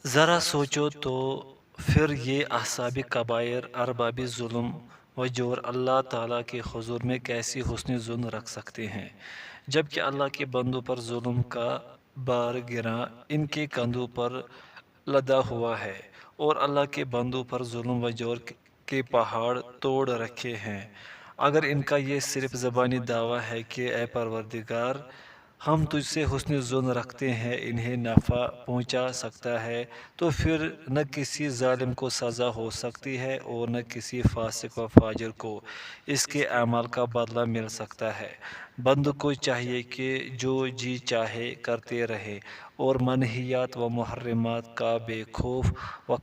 ذرا سوچو تو پھر یہ اصحاب کبائر ارباب ظلم و جور اللہ تعالیٰ کے حضور میں کیسی حسن ظن رکھ سکتے ہیں، جبکہ اللہ کے بندوں پر ظلم کا بار گراں ان کے کندھوں پر لدا ہوا ہے، اور اللہ کے بندوں پر ظلم و جور کے پہاڑ توڑ رکھے ہیں۔ اگر ان کا یہ صرف زبانی دعویٰ ہے کہ اے پروردگار، ہم تجھ سے حسن ظن رکھتے ہیں، انہیں نفع پہنچا سکتا ہے، تو پھر نہ کسی ظالم کو سزا ہو سکتی ہے اور نہ کسی فاسق و فاجر کو اس کے اعمال کا بدلہ مل سکتا ہے۔ بندوں کو چاہیے کہ جو جی چاہے کرتے رہے اور منہیات و محرمات کا بے خوف و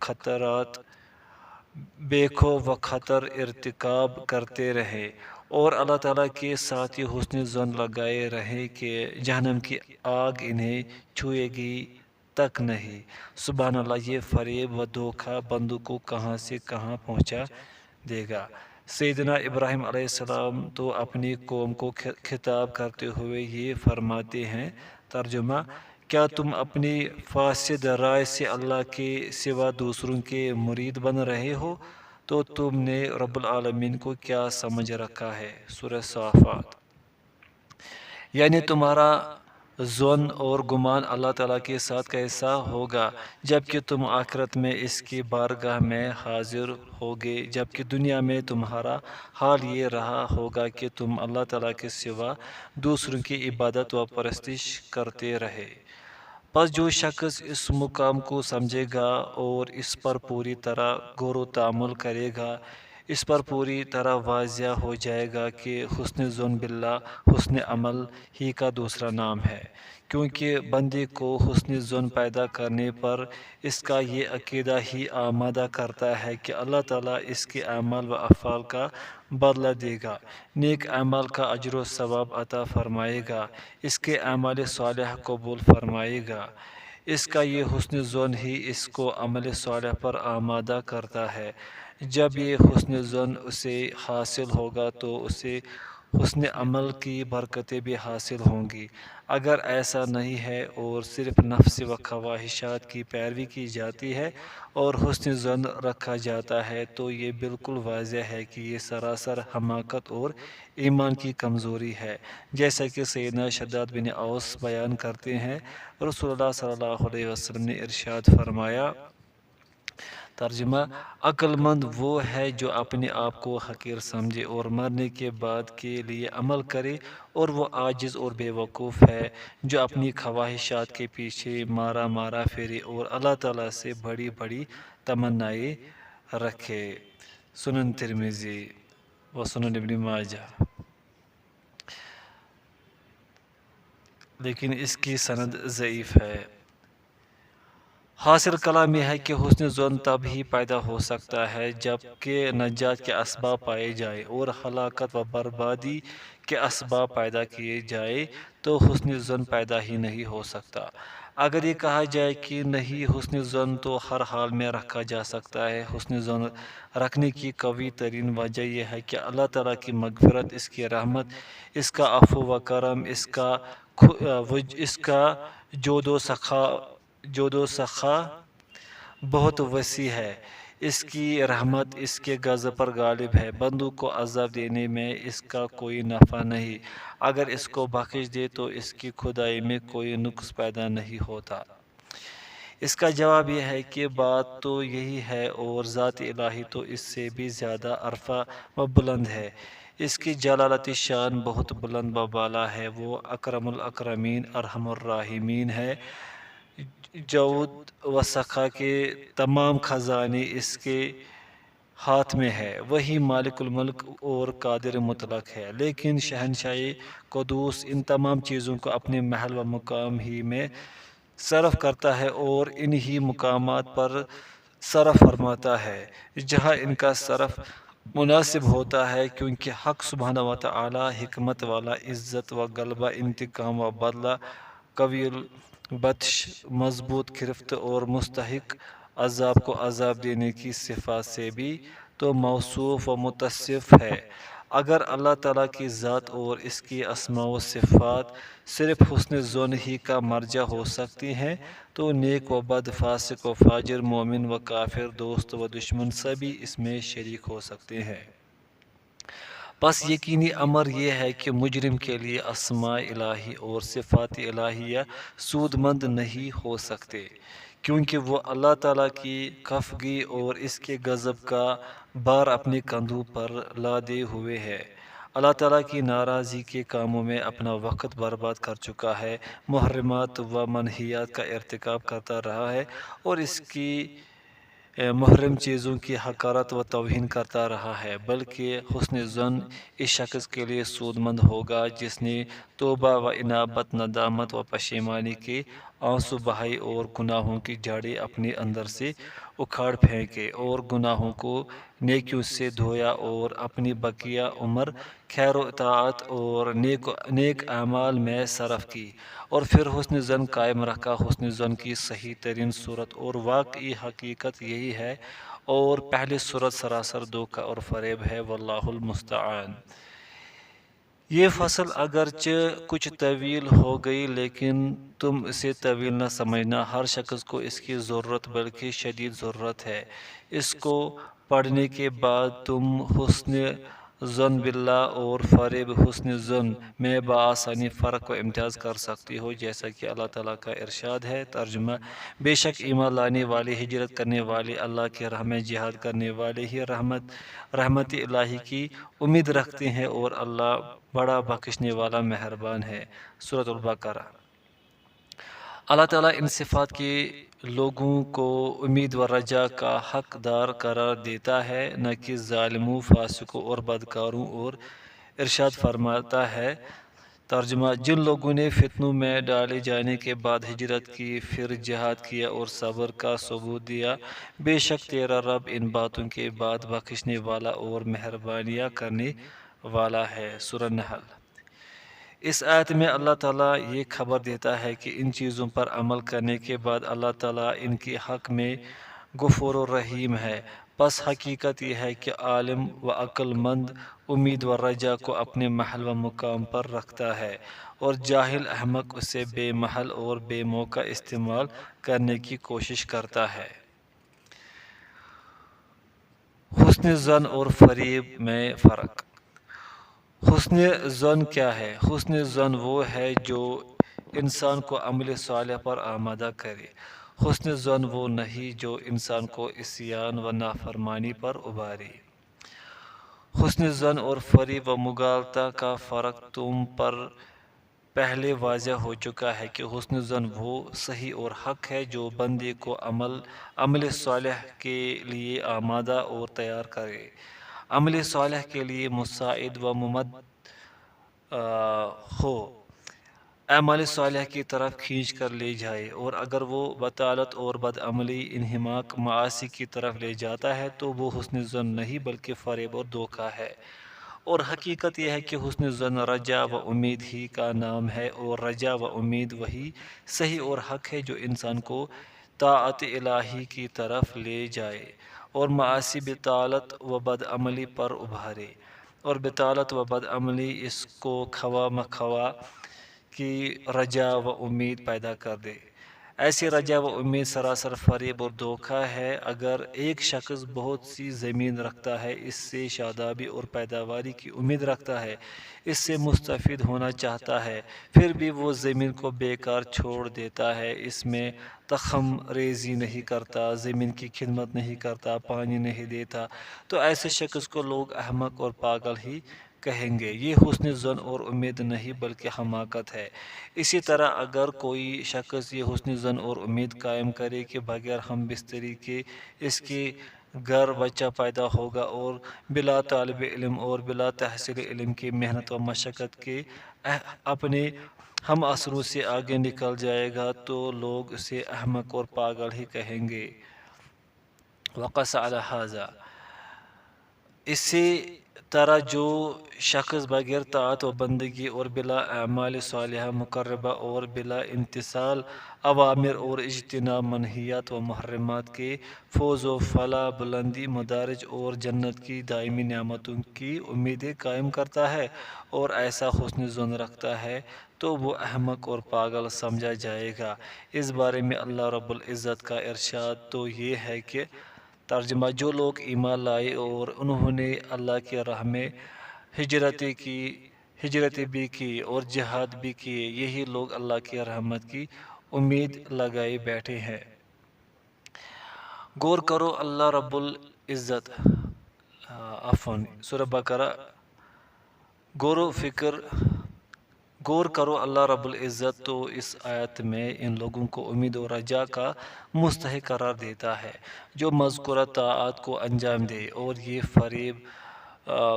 خطر ارتکاب کرتے رہے، اور اللہ تعالیٰ کے ساتھ یہ حسن ظن لگائے رہے کہ جہنم کی آگ انہیں چھوئے گی تک نہیں۔ سبحان اللہ، یہ فریب و دھوکہ بندوں کو کہاں سے کہاں پہنچا دے گا۔ سیدنا ابراہیم علیہ السلام تو اپنی قوم کو خطاب کرتے ہوئے یہ فرماتے ہیں، ترجمہ: کیا تم اپنی فاسد رائے سے اللہ کے سوا دوسروں کے مرید بن رہے ہو؟ تو تم نے رب العالمین کو کیا سمجھ رکھا ہے؟ سورہ صافات۔ یعنی تمہارا ظن اور گمان اللہ تعالیٰ کے ساتھ کیسا ہوگا جبکہ تم آخرت میں اس کی بارگاہ میں حاضر ہوگے، جبکہ دنیا میں تمہارا حال یہ رہا ہوگا کہ تم اللہ تعالیٰ کے سوا دوسروں کی عبادت و پرستش کرتے رہے۔ پس جو شخص اس مقام کو سمجھے گا اور اس پر پوری طرح غور و تأمل کرے گا، اس پر پوری طرح واضح ہو جائے گا کہ حسن ظن باللہ حسن عمل ہی کا دوسرا نام ہے، کیونکہ بندے کو حسن ظن پیدا کرنے پر اس کا یہ عقیدہ ہی آمادہ کرتا ہے کہ اللہ تعالیٰ اس کے اعمال و افعال کا بدلہ دے گا، نیک اعمال کا اجر و ثواب عطا فرمائے گا، اس کے اعمال صالح قبول فرمائے گا۔ اس کا یہ حسن ظن ہی اس کو عمل صالح پر آمادہ کرتا ہے۔ جب یہ حسن ظن اسے حاصل ہوگا تو اسے حسن عمل کی برکتیں بھی حاصل ہوں گی۔ اگر ایسا نہیں ہے اور صرف نفس و خواہشات کی پیروی کی جاتی ہے اور حسن ظن رکھا جاتا ہے، تو یہ بالکل واضح ہے کہ یہ سراسر حماقت اور ایمان کی کمزوری ہے، جیسا کہ سیدنا شداد بن اوس بیان کرتے ہیں۔ رسول اللہ صلی اللہ علیہ وسلم نے ارشاد فرمایا، ترجمہ: عقل مند وہ ہے جو اپنے آپ کو حقیر سمجھے اور مرنے کے بعد کے لیے عمل کرے، اور وہ عاجز اور بے وقوف ہے جو اپنی خواہشات کے پیچھے مارا پھرے اور اللہ تعالیٰ سے بڑی بڑی تمنائیں رکھے۔ سنن ترمذی و سنن ابن ماجہ۔ لیکن اس کی سند ضعیف ہے۔ حاصل کلام یہ ہے کہ حسن ظن تب ہی پیدا ہو سکتا ہے جب کہ نجات کے اسباب پائے جائیں اور ہلاکت و بربادی کے اسباب پیدا کیے جائیں، تو حسن ظن پیدا ہی نہیں ہو سکتا۔ اگر یہ کہا جائے کہ نہیں، حسن ظن تو ہر حال میں رکھا جا سکتا ہے، حسن ظن رکھنے کی قوی ترین وجہ یہ ہے کہ اللہ تعالیٰ کی مغفرت، اس کی رحمت، اس کا عفو و کرم، اس کا جود و سخا بہت وسیع ہے، اس کی رحمت اس کے غضب پر غالب ہے، بندوں کو عذاب دینے میں اس کا کوئی نفع نہیں، اگر اس کو بخش دے تو اس کی خدائی میں کوئی نقص پیدا نہیں ہوتا۔ اس کا جواب یہ ہے کہ بات تو یہی ہے، اور ذات الہی تو اس سے بھی زیادہ عرفہ و بلند ہے، اس کی جلالت شان بہت بلند و بالا ہے، وہ اکرم الاکرمین ارحم الراحمین ہے، جود و سخا کے تمام خزانے اس کے ہاتھ میں ہے، وہی مالک الملک اور قادر مطلق ہے، لیکن شہنشاہ قدوس ان تمام چیزوں کو اپنے محل و مقام ہی میں صرف کرتا ہے اور انہی مقامات پر صرف فرماتا ہے جہاں ان کا صرف مناسب ہوتا ہے، کیونکہ حق سبحانہ و تعالی حکمت والا، عزت و غلبہ، انتقام و بدلہ، قوی البطش، مضبوط گرفت اور مستحق عذاب کو عذاب دینے کی صفات سے بھی تو موصوف و متصف ہے۔ اگر اللہ تعالیٰ کی ذات اور اس کی اسماء و صفات صرف حسن ظن ہی کا مرجع ہو سکتی ہیں تو نیک و بد، فاسق و فاجر، مومن و کافر، دوست و دشمن سبھی اس میں شریک ہو سکتے ہیں۔ بس یقینی امر یہ ہے کہ مجرم کے لیے اسماء الہی اور صفات الہیہ سود مند نہیں ہو سکتے، کیونکہ وہ اللہ تعالیٰ کی خفگی اور اس کے غضب کا بار اپنے کندھوں پر لادے ہوئے ہے۔ اللہ تعالیٰ کی ناراضی کے کاموں میں اپنا وقت برباد کر چکا ہے، محرمات و منہیات کا ارتکاب کرتا رہا ہے اور اس کی محرم چیزوں کی حقارت و توہین کرتا رہا ہے، بلکہ حسن ظن اس شخص کے لیے سود مند ہوگا جس نے توبہ و انابت، ندامت و پشیمانی کے آنسو بہائے اور گناہوں کی جھاڑی اپنے اندر سے اکھاڑ پھینکے اور گناہوں کو نیکیوں سے دھویا اور اپنی بقیہ عمر خیر و اطاعت اور نیک اعمال میں صرف کی، اور پھر حسن ظن قائم رکھا۔ حسن ظن کی صحیح ترین صورت اور واقعی حقیقت یہی ہے، اور پہلی صورت سراسر دھوکہ اور فریب ہے، واللہ المستعان۔ یہ فصل اگرچہ کچھ طویل ہو گئی لیکن تم اسے طویل نہ سمجھنا، ہر شخص کو اس کی ضرورت بلکہ شدید ضرورت ہے۔ اس کو پڑھنے کے بعد تم حسن ظن باللہ اور فریب حسن ظن میں بآسانی فرق و امتیاز کر سکتی ہو، جیسا کہ اللہ تعالیٰ کا ارشاد ہے۔ ترجمہ: بے شک ایمان لانے والے، ہجرت کرنے والے، اللہ کی راہ میں جہاد کرنے والے ہی رحمت الہی کی امید رکھتے ہیں اور اللہ بڑا بخشنے والا مہربان ہے۔ سورۃ البقرہ۔ اللہ تعالیٰ ان صفات کے لوگوں کو امید و رجا کا حقدار قرار دیتا ہے، نہ کہ ظالموں، فاسقوں اور بدکاروں، اور ارشاد فرماتا ہے۔ ترجمہ: جن لوگوں نے فتنوں میں ڈالے جانے کے بعد ہجرت کی، پھر جہاد کیا اور صبر کا ثبوت دیا، بے شک تیرا رب ان باتوں کے بعد بخشنے والا اور مہربانیاں کرنے والا ہے۔ سورہ نحل۔ اس آیت میں اللہ تعالیٰ یہ خبر دیتا ہے کہ ان چیزوں پر عمل کرنے کے بعد اللہ تعالیٰ ان کے حق میں غفور الرحیم ہے۔ پس حقیقت یہ ہے کہ عالم و عقل مند امید و رجا کو اپنے محل و مقام پر رکھتا ہے، اور جاہل احمق اسے بے محل اور بے موقع استعمال کرنے کی کوشش کرتا ہے۔ حسن ظن اور فریب میں فرق۔ حسن ظن کیا ہے؟ حسن ظن وہ ہے جو انسان کو عمل صالح پر آمادہ کرے۔ حسن ظن وہ نہیں جو انسان کو عصیان و نافرمانی پر ابھارے۔ حسن ظن اور فریب و مغالطہ کا فرق تم پر پہلے واضح ہو چکا ہے کہ حسن ظن وہ صحیح اور حق ہے جو بندے کو عمل صالح کے لیے آمادہ اور تیار کرے، عمل صالح کے لیے مساعد و ممد ہو، اعمال صالح کی طرف کھینچ کر لے جائے، اور اگر وہ بطالت اور بدعملی، انہماک، معاصی کی طرف لے جاتا ہے تو وہ حسن ظن نہیں بلکہ فریب اور دھوکہ ہے۔ اور حقیقت یہ ہے کہ حسن ظن رجا و امید ہی کا نام ہے، اور رجا و امید وہی صحیح اور حق ہے جو انسان کو طاعت الہی کی طرف لے جائے اور معاصی، بطالت و بدعملی پر ابھارے، اور بطالت و بدعملی اس کو خواہ مخواہ کی رجا و امید پیدا کر دے۔ ایسی رجا و امید سراسر فریب اور دھوکہ ہے۔ اگر ایک شخص بہت سی زمین رکھتا ہے، اس سے شادابی اور پیداواری کی امید رکھتا ہے، اس سے مستفید ہونا چاہتا ہے، پھر بھی وہ زمین کو بیکار چھوڑ دیتا ہے، اس میں تخم ریزی نہیں کرتا، زمین کی خدمت نہیں کرتا، پانی نہیں دیتا، تو ایسے شخص کو لوگ احمق اور پاگل ہی کہیں گے۔ یہ حسن ظن اور امید نہیں بلکہ حماقت ہے۔ اسی طرح اگر کوئی شخص یہ حسن ظن اور امید قائم کرے کہ بغیر ہم بستری کے اس کے گھر بچہ پیدا ہوگا اور بلا طالب علم اور بلا تحصیل علم کی محنت و مشقت کے اپنے ہم عصروں سے آگے نکل جائے گا، تو لوگ اسے احمق اور پاگل ہی کہیں گے۔ وقص علی ھذا اسی طرح جو شخص بغیر طاعت و بندگی اور بلا اعمال صالحہ مقربہ اور بلا امتثال اوامر اور اجتناب منہیات و محرمات کے فوز و فلاح بلندی مدارج اور جنت کی دائمی نعمتوں کی امیدیں قائم کرتا ہے اور ایسا حسن ظن رکھتا ہے تو وہ احمق اور پاگل سمجھا جائے گا۔ اس بارے میں اللہ رب العزت کا ارشاد تو یہ ہے کہ ترجمہ، جو لوگ ایمان لائے اور انہوں نے اللہ کی راہ میں ہجرت بھی کی اور جہاد بھی کیے، یہی لوگ اللہ کی رحمت کی امید لگائے بیٹھے ہیں۔ غور کرو اللہ رب العزت سورہ بقرہ غور کرو اللہ رب العزت تو اس آیت میں ان لوگوں کو امید و رجا کا مستحق قرار دیتا ہے جو مذکورہ طاعات کو انجام دے، اور یہ فریب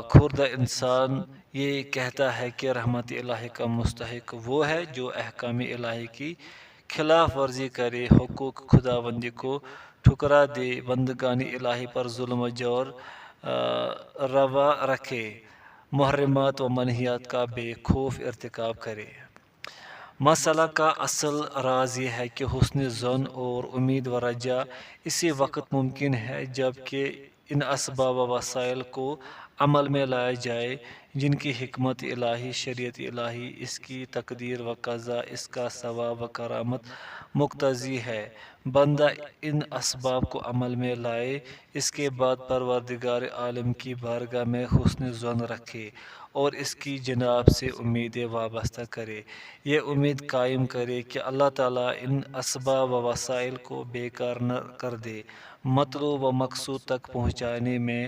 خوردہ انسان یہ کہتا ہے کہ رحمت الہی کا مستحق وہ ہے جو احکام الہی کی خلاف ورزی کرے، حقوق خداوندی کو ٹھکرا دے، بندگان الہی پر ظلم و جور روا رکھے، محرمات و منہیات کا بے خوف ارتکاب کرے۔ مسئلہ کا اصل راز یہ ہے کہ حسن ظن اور امید و رجا اسی وقت ممکن ہے جب کہ ان اسباب و وسائل کو عمل میں لایا جائے جن کی حکمت الہی، شریعت الہی، اس کی تقدیر و قضا، اس کا ثواب و کرامت مقتضی ہے۔ بندہ ان اسباب کو عمل میں لائے، اس کے بعد پروردگار عالم کی بارگاہ میں حسن ظن رکھے اور اس کی جناب سے امیدیں وابستہ کرے، یہ امید قائم کرے کہ اللہ تعالیٰ ان اسباب و وسائل کو بیکار نہ کر دے، مطلوب و مقصود تک پہنچانے میں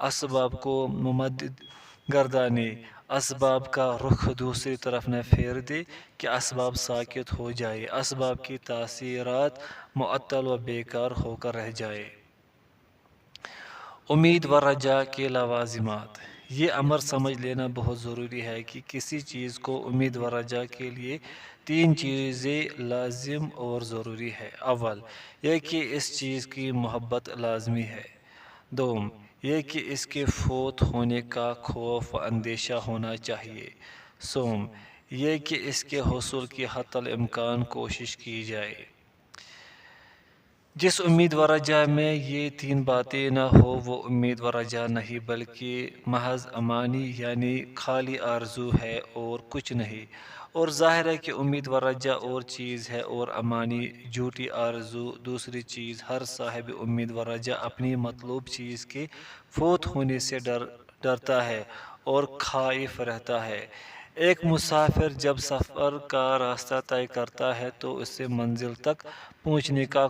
اسباب کو ممدد گردانے، اسباب کا رخ دوسری طرف نہ پھیر دے کہ اسباب ساکت ہو جائے، اسباب کی تاثیرات معطل و بیکار ہو کر رہ جائے۔ امید و رجا کے لوازمات۔ یہ امر سمجھ لینا بہت ضروری ہے کہ کسی چیز کو امید و رجا کے لیے تین چیزیں لازم اور ضروری ہے۔ اول، یہ کہ اس چیز کی محبت لازمی ہے۔ دوم، یہ کہ اس کے فوت ہونے کا خوف و اندیشہ ہونا چاہیے۔ سوم، یہ کہ اس کے حصول کی حتی الامکان کوشش کی جائے۔ جس امید و رجا میں یہ تین باتیں نہ ہو وہ امید و رجا نہیں بلکہ محض امانی یعنی خالی آرزو ہے اور کچھ نہیں۔ اور ظاہر ہے کہ امید و رجا اور چیز ہے اور امانی جھوٹی آرزو دوسری چیز۔ ہر صاحب امید و رجا اپنی مطلوب چیز کے فوت ہونے سے ڈرتا ہے اور خائف رہتا ہے۔ ایک مسافر جب سفر کا راستہ طے کرتا ہے تو اسے منزل تک پہنچنے کا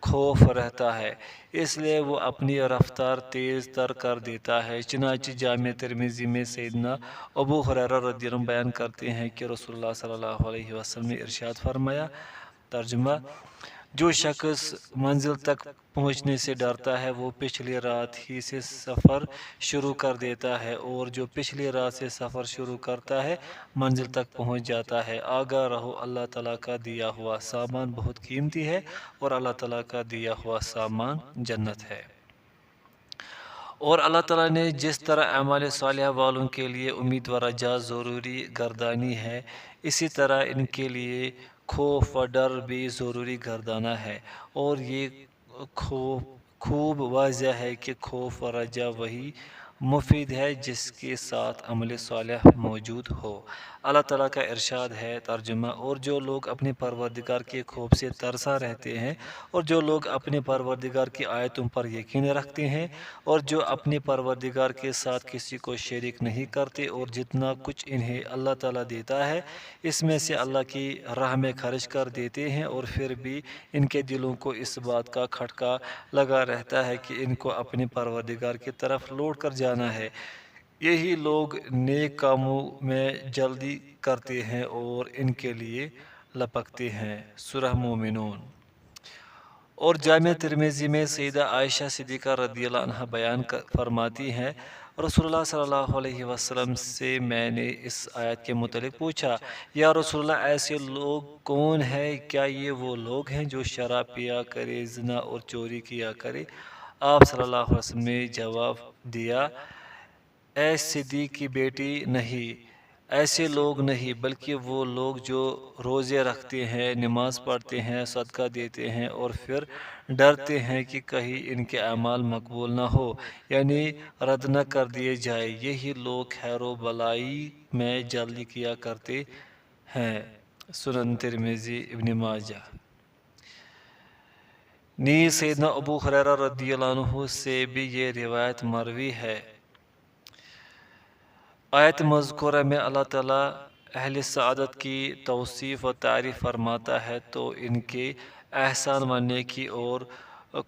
خوف رہتا ہے، اس لیے وہ اپنی رفتار تیز تر کر دیتا ہے۔ چنانچہ جامع ترمذی میں سیدنا ابو ہریرہ رضی اللہ عنہ بیان کرتے ہیں کہ رسول اللہ صلی اللہ علیہ وسلم نے ارشاد فرمایا، ترجمہ، جو شخص منزل تک پہنچنے سے ڈرتا ہے وہ پچھلی رات ہی سے سفر شروع کر دیتا ہے، اور جو پچھلی رات سے سفر شروع کرتا ہے منزل تک پہنچ جاتا ہے۔ آگاہ رہو، اللہ تعالیٰ کا دیا ہوا سامان بہت قیمتی ہے اور اللہ تعالیٰ کا دیا ہوا سامان جنت ہے۔ اور اللہ تعالیٰ نے جس طرح اعمال صالحہ والوں کے لیے امید و رجا ضروری گردانی ہے، اسی طرح ان کے لیے خوف و ڈر بھی ضروری گردانا ہے، اور یہ خوب واضح ہے کہ خوف و رجا وہی مفید ہے جس کے ساتھ عمل صالح موجود ہو۔ اللہ تعالیٰ کا ارشاد ہے، ترجمہ، اور جو لوگ اپنے پروردگار کے خوف سے ترساں رہتے ہیں اور جو لوگ اپنے پروردگار کی آیتوں پر یقین رکھتے ہیں اور جو اپنے پروردگار کے ساتھ کسی کو شریک نہیں کرتے اور جتنا کچھ انہیں اللہ تعالیٰ دیتا ہے اس میں سے اللہ کی راہ میں خرچ کر دیتے ہیں، اور پھر بھی ان کے دلوں کو اس بات کا کھٹکا لگا رہتا ہے کہ ان کو اپنے پروردگار کی طرف لوٹ کر جانا ہے، یہی لوگ نیک کاموں میں جلدی کرتے ہیں اور ان کے لیے لپکتے ہیں۔ سورہ مومنون۔ اور جامع ترمذی میں سیدہ عائشہ صدیقہ رضی اللہ عنہ بیان فرماتی ہیں، رسول اللہ صلی اللہ علیہ وسلم سے میں نے اس آیت کے متعلق پوچھا، یا رسول اللہ، ایسے لوگ کون ہیں؟ کیا یہ وہ لوگ ہیں جو شراب پیا کرے، زنا اور چوری کیا کرے؟ آپ صلی اللہ علیہ وسلم نے جواب دیا، اے صدیق کی بیٹی نہیں، ایسے لوگ نہیں، بلکہ وہ لوگ جو روزے رکھتے ہیں، نماز پڑھتے ہیں، صدقہ دیتے ہیں اور پھر ڈرتے ہیں کہ کہیں ان کے اعمال مقبول نہ ہو، یعنی رد نہ کر دیے جائے، یہی لوگ خیر و بلائی میں جلدی کیا کرتے ہیں۔ سنن ترمذی، ابن ماجہ۔ نیز سیدنا ابو ہریرہ رضی اللہ عنہ سے بھی یہ روایت مروی ہے۔ آیت مذکورہ میں اللہ تعالیٰ اہل سعادت کی توصیف و تعریف فرماتا ہے تو ان کے احسان و نیکی اور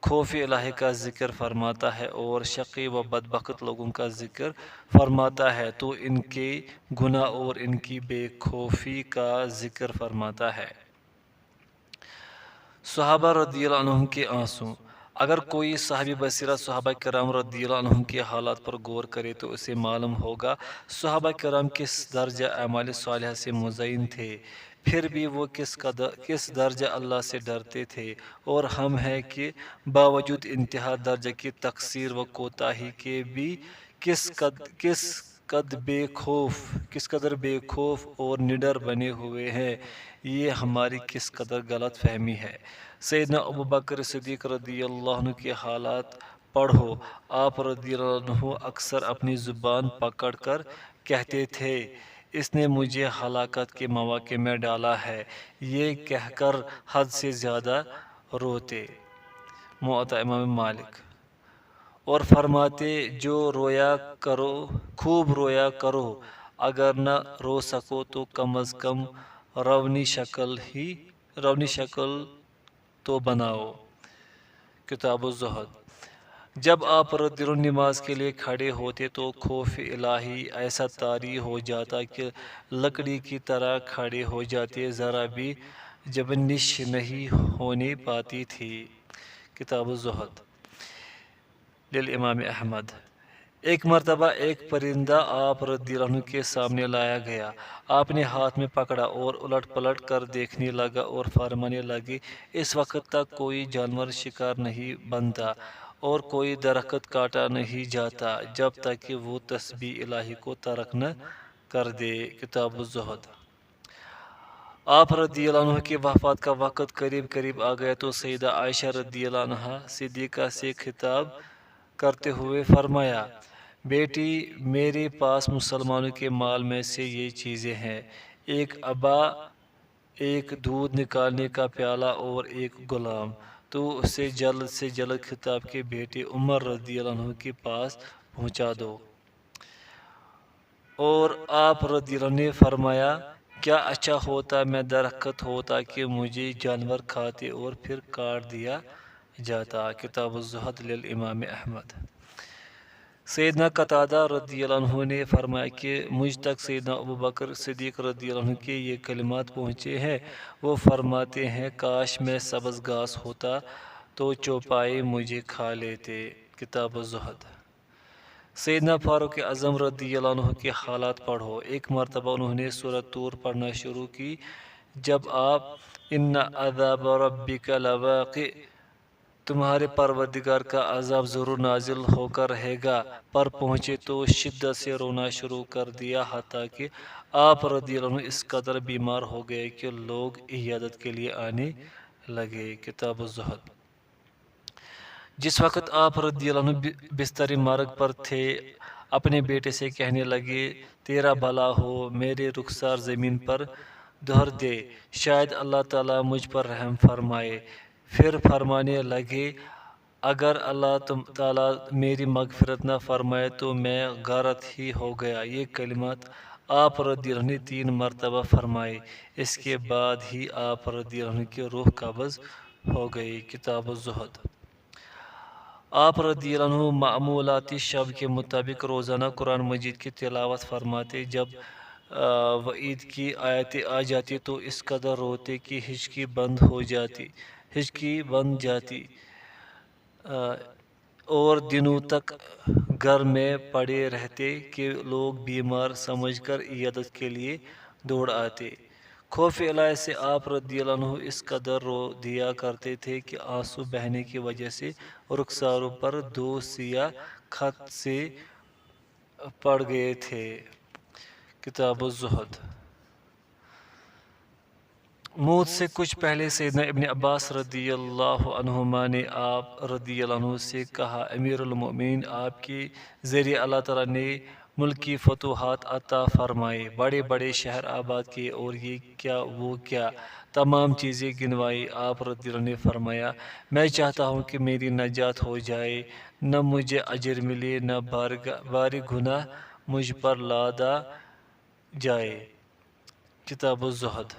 خوف الہی کا ذکر فرماتا ہے، اور شقی و بدبخت لوگوں کا ذکر فرماتا ہے تو ان کے گناہ اور ان کی بے خوفی کا ذکر فرماتا ہے۔ صحابہ رضی اللہ عنہ کے آنسو۔ اگر کوئی صاحب بصیرہ صحابہ کرام رضی اللہ عنہ کے حالات پر غور کرے تو اسے معلوم ہوگا صحابہ کرام کس درجہ اعمال صالحہ سے مزین تھے، پھر بھی وہ کس درجہ اللہ سے ڈرتے تھے، اور ہم ہیں کہ باوجود انتہا درجہ کی تقصیر و کوتاہی کے بھی کس قدر بے خوف اور نڈر بنے ہوئے ہیں، یہ ہماری کس قدر غلط فہمی ہے۔ سیدنا ابو بکر صدیق رضی اللہ عنہ کے حالات پڑھو، آپ رضی اللہ عنہ اکثر اپنی زبان پکڑ کر کہتے تھے اس نے مجھے ہلاکت کے مواقع میں ڈالا ہے، یہ کہہ کر حد سے زیادہ روتے۔ موطا امام مالک۔ اور فرماتے جو رویا کرو خوب رویا کرو، اگر نہ رو سکو تو کم از کم روانی شکل تو بناؤ۔ کتاب الزہد۔ جب آپ رضی اللہ عنہ نماز کے لیے کھڑے ہوتے تو خوف الہی ایسا طاری ہو جاتا کہ لکڑی کی طرح کھڑے ہو جاتے، ذرا بھی جنبش نہیں ہونے پاتی تھی۔ کتاب الزہد۔ للامام احمد۔ ایک مرتبہ ایک پرندہ آپ رضی اللہ عنہ کے سامنے لایا گیا، آپ نے ہاتھ میں پکڑا اور الٹ پلٹ کر دیکھنے لگا اور فرمانے لگے اس وقت تک کوئی جانور شکار نہیں بنتا اور کوئی درخت کاٹا نہیں جاتا جب تک کہ وہ تسبیح الہی کو ترک نہ کر دے۔ کتاب الزہد۔ آپ رضی اللہ عنہ کی وفات کا وقت قریب آ گیا تو سیدہ عائشہ رضی اللہ عنہ صدیقہ سے خطاب کرتے ہوئے فرمایا، بیٹی میرے پاس مسلمانوں کے مال میں سے یہ چیزیں ہیں، ایک ابا، ایک دودھ نکالنے کا پیالہ اور ایک غلام، تو اسے جلد سے جلد خطاب کے بیٹے عمر رضی اللہ عنہ کے پاس پہنچا دو۔ اور آپ رضی اللہ عنہ نے فرمایا کیا اچھا ہوتا میں درخت ہوتا کہ مجھے جانور کھاتے اور پھر کاٹ دیا جاتا۔ کتاب الزہد للامام احمد۔ سیدنا قتادہ رضی اللہ عنہ نے فرمایا کہ مجھ تک سیدنا ابو بکر صدیق رضی اللہ عنہ کے یہ کلمات پہنچے ہیں، وہ فرماتے ہیں کاش میں سبز گھاس ہوتا تو چوپائے مجھے کھا لیتے۔ کتاب الزہد۔ سیدنا فاروق اعظم رضی اللہ عنہ کے حالات پڑھو، ایک مرتبہ انہوں نے سورۃ طور پڑھنا شروع کی، جب آپ ان عذاب ربک لواقع، تمہارے پروردگار کا عذاب ضرور نازل ہو کر رہے گا، پر پہنچے تو شدت سے رونا شروع کر دیا، حتیٰ کہ آپ رضی اللہ عنہ اس قدر بیمار ہو گئے کہ لوگ عیادت کے لیے آنے لگے۔ کتاب الزہد۔ جس وقت آپ رضی اللہ عنہ بستر مرگ پر تھے، اپنے بیٹے سے کہنے لگے تیرا بھلا ہو، میرے رخسار زمین پر دہر دے، شاید اللہ تعالیٰ مجھ پر رحم فرمائے۔ پھر فرمانے لگے اگر اللہ تعالیٰ میری مغفرت نہ فرمائے تو میں غارت ہی ہو گیا۔ یہ کلمات آپ رضی اللہ عنہ نے 3 مرتبہ فرمائے، اس کے بعد ہی آپ رضی اللہ عنہ کی روح قبض ہو گئی۔ کتاب الزہد۔ آپ رضی اللہ عنہ معمولات شب کے مطابق روزانہ قرآن مجید کی تلاوت فرماتے، جب وعید کی آیتیں آ جاتی تو اس قدر روتے کہ ہچکی بن جاتی اور دنوں تک گھر میں پڑے رہتے کہ لوگ بیمار سمجھ کر عیادت کے لیے دوڑ آتے۔ خوف الہی سے آپ رضی اللہ عنہ اس قدر رو دیا کرتے تھے کہ آنسو بہنے کی وجہ سے رخساروں پر 2 سیاہ خط سے پڑھ گئے تھے، کتاب الزہد۔ موت سے کچھ پہلے سیدنا ابن عباس رضی اللہ عنہما نے آپ رضی اللہ عنہ سے کہا، امیر المؤمنین، آپ کے ذریعے اللہ تعالیٰ نے ملکی فتوحات عطا فرمائے، بڑے بڑے شہر آباد کیے، اور یہ کیا وہ کیا تمام چیزیں گنوائی۔ آپ رضی اللہ عنہ نے فرمایا، میں چاہتا ہوں کہ میری نجات ہو جائے، نہ مجھے اجر ملے، نہ بار گناہ مجھ پر لادا جائے۔ کتاب الزہد۔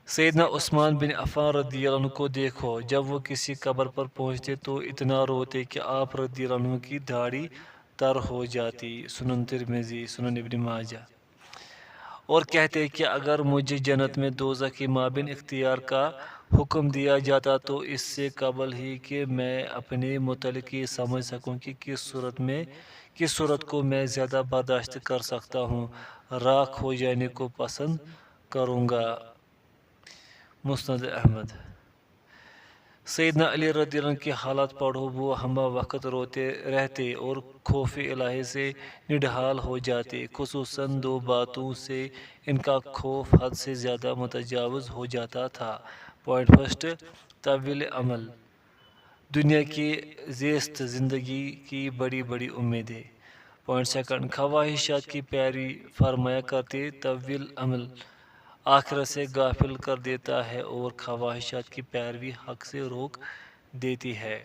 سیدنا عثمان بن عفان رضی اللہ عنہ کو دیکھو، جب وہ کسی قبر پر پہنچتے تو اتنا روتے کہ آپ رضی اللہ عنہ کی داڑھی تر ہو جاتی۔ سنن ترمذی، سنن ابن ماجہ۔ اور کہتے کہ اگر مجھے جنت میں دوزخ کے مابین اختیار کا حکم دیا جاتا تو اس سے قبل ہی کہ میں اپنے متعلق یہ سمجھ سکوں کہ کس صورت کو میں زیادہ برداشت کر سکتا ہوں، راکھ ہو جانے کو پسند کروں گا۔ مسند احمد۔ سیدنا علی رضی اللہ عنہ کی حالت پڑھو، وہ ہمہ وقت روتے رہتے اور خوف الہی سے نڈھال ہو جاتے، خصوصاً دو باتوں سے ان کا خوف حد سے زیادہ متجاوز ہو جاتا تھا۔ پوائنٹ فرسٹ، طویل عمل، دنیا کی زیست زندگی کی بڑی بڑی امیدیں۔ پوائنٹ سیکنڈ، خواہشات کی پیروی فرمایا کرتے، طویل عمل آخرت سے غافل کر دیتا ہے اور خواہشات کی پیروی حق سے روک دیتی ہے۔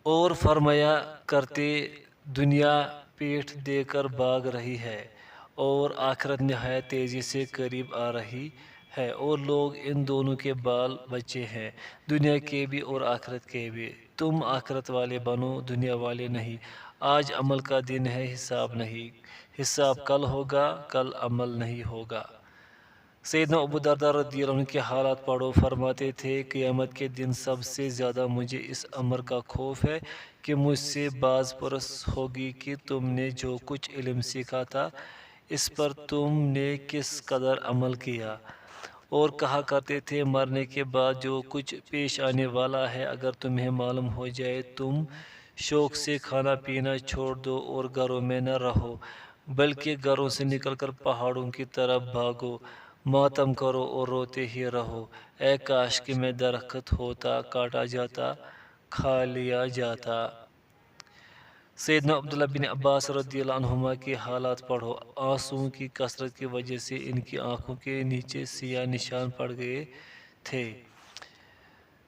اور فرمایا کرتے، دنیا پیٹھ دے کر بھاگ رہی ہے اور آخرت نہایت تیزی سے قریب آ رہی ہے، اور لوگ ان دونوں کے بال بچے ہیں، دنیا کے بھی اور آخرت کے بھی۔ تم آخرت والے بنو، دنیا والے نہیں۔ آج عمل کا دن ہے، حساب نہیں، حساب کل ہوگا، کل عمل نہیں ہوگا۔ سیدنا ابو درداء رضی اللہ عنہ کے حالات پڑھو، فرماتے تھے، قیامت کے دن سب سے زیادہ مجھے اس امر کا خوف ہے کہ مجھ سے باز پرس ہوگی کہ تم نے جو کچھ علم سیکھا تھا اس پر تم نے کس قدر عمل کیا۔ اور کہا کرتے تھے، مرنے کے بعد جو کچھ پیش آنے والا ہے اگر تمہیں معلوم ہو جائے، تم شوق سے کھانا پینا چھوڑ دو اور گھروں میں نہ رہو، بلکہ گھروں سے نکل کر پہاڑوں کی طرف بھاگو، ماتم کرو اور روتے ہی رہو، اے کاش کہ میں درخت ہوتا، کاٹا جاتا، کھا لیا جاتا۔ سیدنا عبداللہ بن عباس رضی اللہ عنہما کے حالات پڑھو، آنسوؤں کی کثرت کی وجہ سے ان کی آنکھوں کے نیچے سیاہ نشان پڑ گئے تھے۔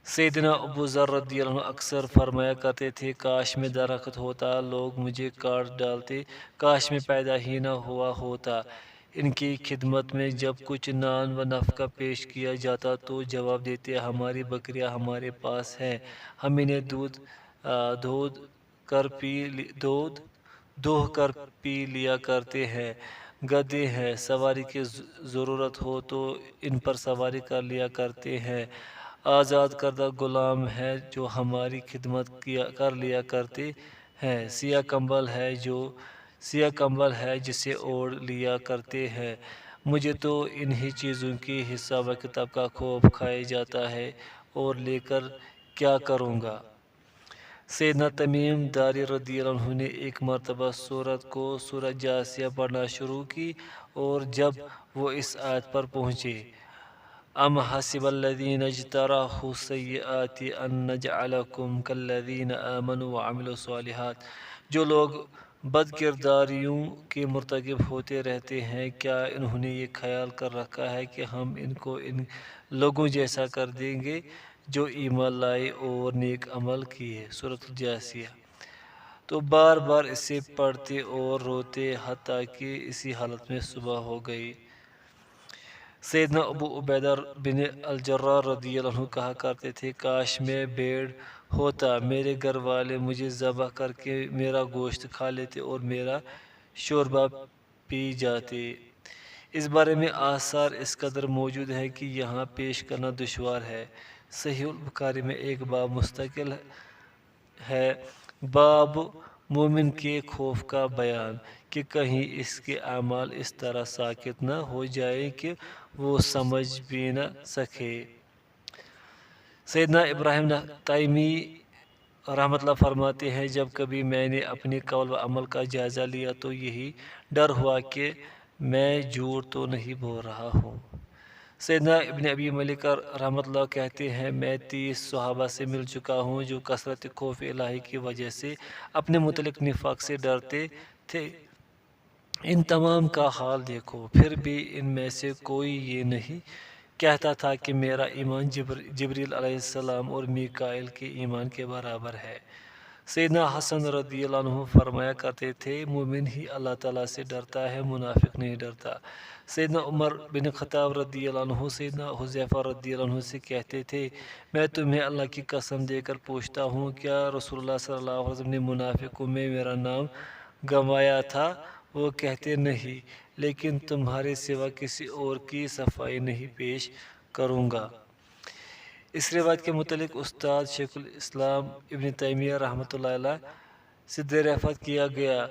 سیدنا ابو ذر رضی اللہ عنہ اکثر فرمایا کرتے تھے، کاش میں درخت ہوتا، لوگ مجھے کاٹ ڈالتے، کاش میں پیدا ہی نہ ہوا ہوتا۔ ان کی خدمت میں جب کچھ نان و نفقہ پیش کیا جاتا تو جواب دیتے، ہماری بکریاں ہمارے پاس ہیں، ہم انہیں دودھ دوہ کر پی لیا کرتے ہیں، گدھے ہیں، سواری کی ضرورت ہو تو ان پر سواری کر لیا کرتے ہیں، آزاد کردہ غلام ہیں جو ہماری خدمت کر لیا کرتے ہیں، سیاہ کمبل ہے جسے اوڑھ لیا کرتے ہیں۔ مجھے تو انہی چیزوں کی حساب و کتاب کا خوف کھائے جاتا ہے، اور لے کر کیا کروں گا۔ سیدنا تمیم داری رضی اللہ عنہ نے ایک مرتبہ سورہ جاثیہ پڑھنا شروع کی، اور جب وہ اس آیت پر پہنچے، ام حسب الذین اجترحوا السیئات ان نجعلکم کالذین آمنوا وعملوا الصالحات، جو لوگ بد کرداریوں کے مرتکب ہوتے رہتے ہیں، کیا انہوں نے یہ خیال کر رکھا ہے کہ ہم ان کو ان لوگوں جیسا کر دیں گے جو ایمان لائے اور نیک عمل کیے۔ سورۃ الجاثیہ۔ تو بار بار اسے پڑھتے اور روتے حتیٰ کہ اسی حالت میں صبح ہو گئی۔ سیدنا ابو عبیدہ بن الجراح رضی اللہ عنہ کہا کرتے تھے، کاش میں بھیڑ ہوتا، میرے گھر والے مجھے ذبح کر کے میرا گوشت کھا لیتے اور میرا شوربہ پی جاتے۔ اس بارے میں آثار اس قدر موجود ہیں کہ یہاں پیش کرنا دشوار ہے۔ صحیح البخاری میں ایک باب مستقل ہے، باب مومن کے خوف کا بیان، کہ کہیں اس کے اعمال اس طرح ساقط نہ ہو جائیں کہ وہ سمجھ بھی نہ سکے۔ سیدنا ابراہیم تیمی رحمۃ اللہ فرماتے ہیں جب کبھی میں نے اپنے قول و عمل کا جائزہ لیا تو یہی ڈر ہوا کہ میں جھوٹ تو نہیں بول رہا ہوں۔ سیدنا ابن ابی ملیکہ رحمۃ اللہ کہتے ہیں میں 30 صحابہ سے مل چکا ہوں جو کثرت خوف الہی کی وجہ سے اپنے متعلق نفاق سے ڈرتے تھے۔ ان تمام کا حال دیکھو، پھر بھی ان میں سے کوئی یہ نہیں کہتا تھا کہ میرا ایمان جبریل علیہ السلام اور میکائیل کے ایمان کے برابر ہے۔ سیدنا حسن رضی اللہ عنہ فرمایا کرتے تھے مومن ہی اللہ تعالیٰ سے ڈرتا ہے، منافق نہیں ڈرتا۔ سیدنا عمر بن خطاب رضی اللہ عنہ سیدنا حذیفہ رضی اللہ عنہ سے کہتے تھے میں تمہیں اللہ کی قسم دے کر پوچھتا ہوں کیا رسول اللہ صلی اللہ علیہ وسلم نے منافقوں میں میرا نام گنوایا تھا؟ وہ کہتے نہیں، لیکن تمہارے سوا کسی اور کی صفائی نہیں پیش کروں گا۔ اس روایت کے متعلق استاد شیخ الاسلام ابن تیمیہ رحمۃ اللہ علیہ سے دریافت کیا گیا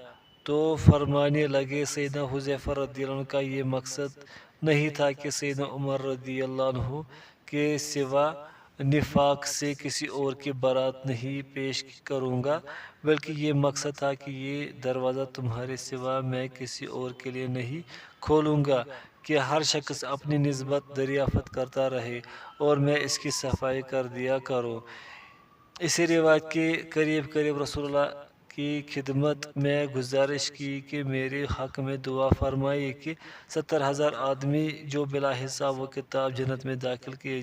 تو فرمانے لگے سیدنا حذیفہ رضی اللہ عنہ کا یہ مقصد نہیں تھا کہ سیدنا عمر رضی اللہ عنہ کے سوا نفاق سے کسی اور کی برات نہیں پیش کروں گا، بلکہ یہ مقصد تھا کہ یہ دروازہ تمہارے سوا میں کسی اور کے لیے نہیں کھولوں گا کہ ہر شخص اپنی نسبت دریافت کرتا رہے اور میں اس کی صفائی کر دیا کروں۔ اسی روایت کے قریب رسول اللہ کی خدمت میں گزارش کی کہ میرے حق میں دعا فرمائی کہ 70,000 آدمی جو بلا حساب و کتاب جنت میں داخل کیے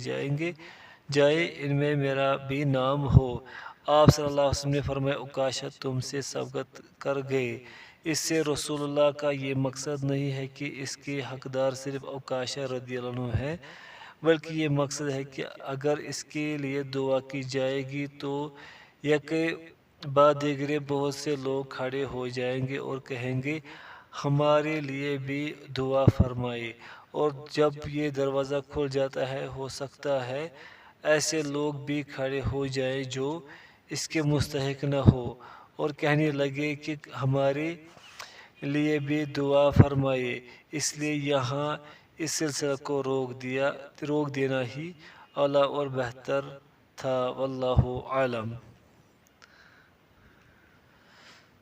جائے ان میں میرا بھی نام ہو۔ آپ صلی اللہ علیہ وسلم نے فرمایا عکاشہ تم سے سبقت کر گئے۔ اس سے رسول اللہ کا یہ مقصد نہیں ہے کہ اس کے حقدار صرف عکاشہ رضی اللہ عنہ ہے، بلکہ یہ مقصد ہے کہ اگر اس کے لیے دعا کی جائے گی تو یکے بعد دیگرے بہت سے لوگ کھڑے ہو جائیں گے اور کہیں گے ہمارے لیے بھی دعا فرمائے، اور جب یہ دروازہ کھل جاتا ہے ہو سکتا ہے ایسے لوگ بھی کھڑے ہو جائیں جو اس کے مستحق نہ ہو اور کہنے لگے کہ ہمارے لیے بھی دعا فرمائے۔ اس لیے یہاں اس سلسلہ کو روک دینا ہی اعلیٰ اور بہتر تھا، واللہ عالم۔